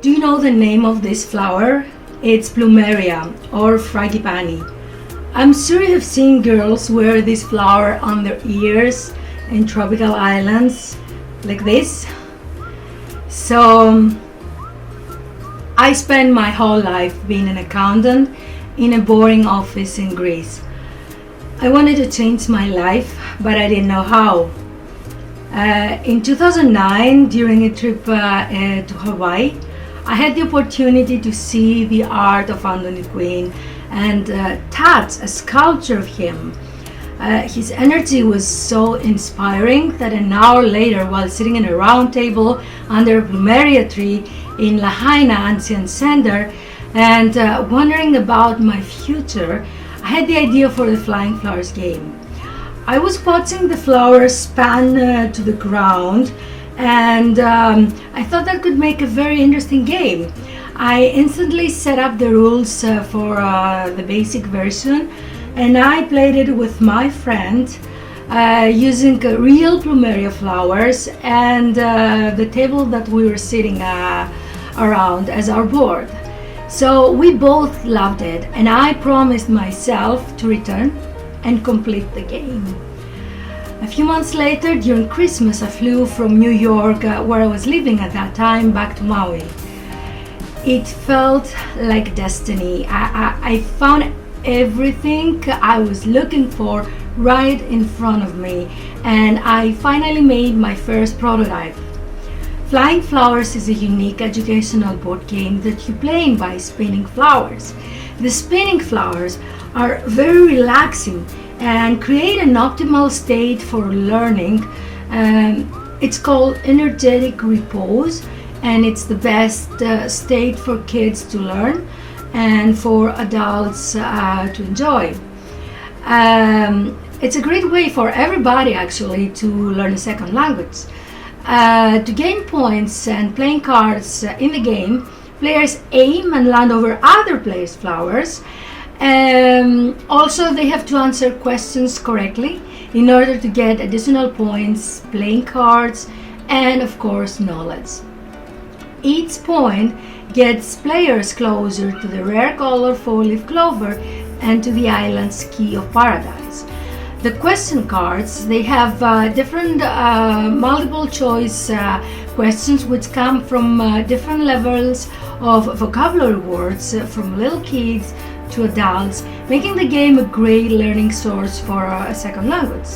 Do you know the name of this flower? It's Plumeria or frangipani. I'm sure you've seen girls wear this flower on their ears in tropical islands like this. So I spent my whole life being an accountant in a boring office in Greece. I wanted to change my life, but I didn't know how. In 2009, during a trip to Hawaii, I had the opportunity to see the art of Anthony Quinn and touch a sculpture of him. His energy was so inspiring that an hour later, while sitting in a round table under a Plumeria tree in Lahaina Ancient Center and wondering about my future, I had the idea for the Flying Flowers game. I was watching the flowers span to the ground, and I thought that could make a very interesting game. I instantly set up the rules for the basic version, and I played it with my friend using real Plumeria flowers and the table that we were sitting around as our board. So we both loved it, and I promised myself to return and complete the game. A few months later, during Christmas, I flew from New York, where I was living at that time, back to Maui. It felt like destiny. I found everything I was looking for right in front of me, and I finally made my first prototype. Flying Flowers is a unique educational board game that you play by spinning flowers. The spinning flowers are very relaxing and create an optimal state for learning. It's called energetic repose, and it's the best state for kids to learn and for adults to enjoy. It's a great way for everybody actually to learn a second language. To gain points and playing cards in the game, players aim and land over other players' flowers. Also, they have to answer questions correctly in order to get additional points, playing cards, and of course knowledge. Each point gets players closer to the rare color four-leaf clover and to the island's key of paradise. The question cards, they have different multiple choice questions which come from different levels of vocabulary words from little kids to adults, making the game a great learning source for a second language.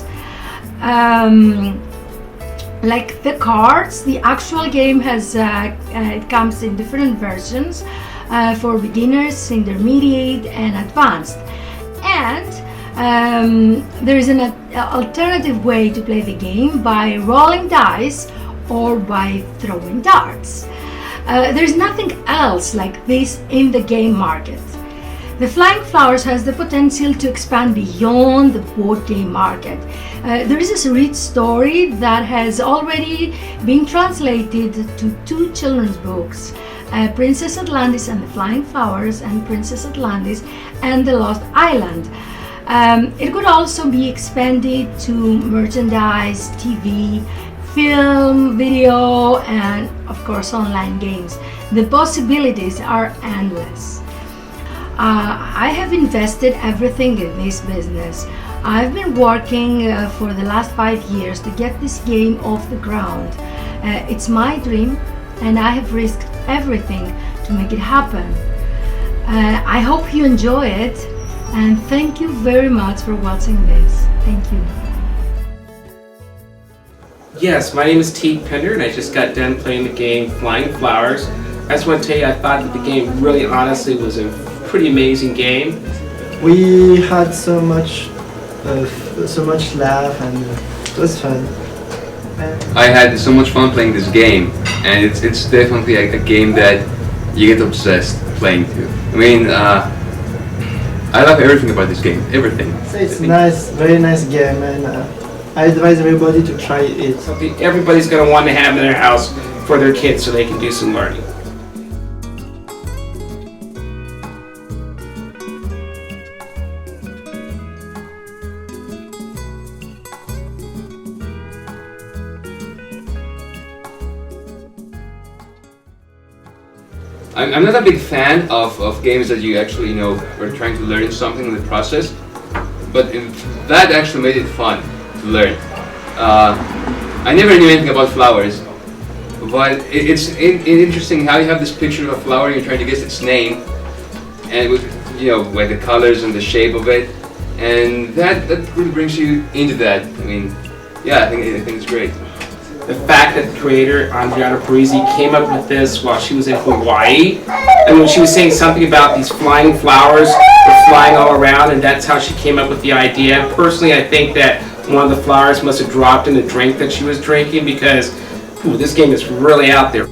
Like the cards, the actual game has it comes in different versions for beginners, intermediate, and advanced. And there is an alternative way to play the game by rolling dice or by throwing darts. There's nothing else like this in the game market. The Flying Flowers has the potential to expand beyond the board game market. There is a rich story that has already been translated to two children's books, Princess Atlantis and the Flying Flowers and Princess Atlantis and the Lost Island. It could also be expanded to merchandise, TV, film, video, and of course online games. The possibilities are endless. I have invested everything in this business. I've been working for the last 5 years to get this game off the ground. It's my dream, and I have risked everything to make it happen. I hope you enjoy it, and thank you very much for watching this. Thank you. Yes, my name is Teague Pender, and I just got done playing the game Flying Flowers. I just want to tell you, I thought that the game really honestly was a pretty amazing game. We had so much laugh, and it was fun. I had so much fun playing this game, and it's definitely a game that you get obsessed playing to. I mean, I love everything about this game, everything. It's nice, very nice game, and I advise everybody to try it. Something everybody's going to want to have in their house for their kids so they can do some learning. I'm not a big fan of games that you actually, are trying to learn something in the process, but that actually made it fun to learn. I never knew anything about flowers, but it's interesting how you have this picture of a flower and you're trying to guess its name, and with, like the colors and the shape of it, and that really brings you into that. I mean, yeah, I think it's great. The fact that the creator, Andriana Parisi, came up with this while she was in Hawaii, and when she was saying something about these flying flowers were flying all around, and that's how she came up with the idea. Personally, I think that one of the flowers must have dropped in the drink that she was drinking, because this game is really out there.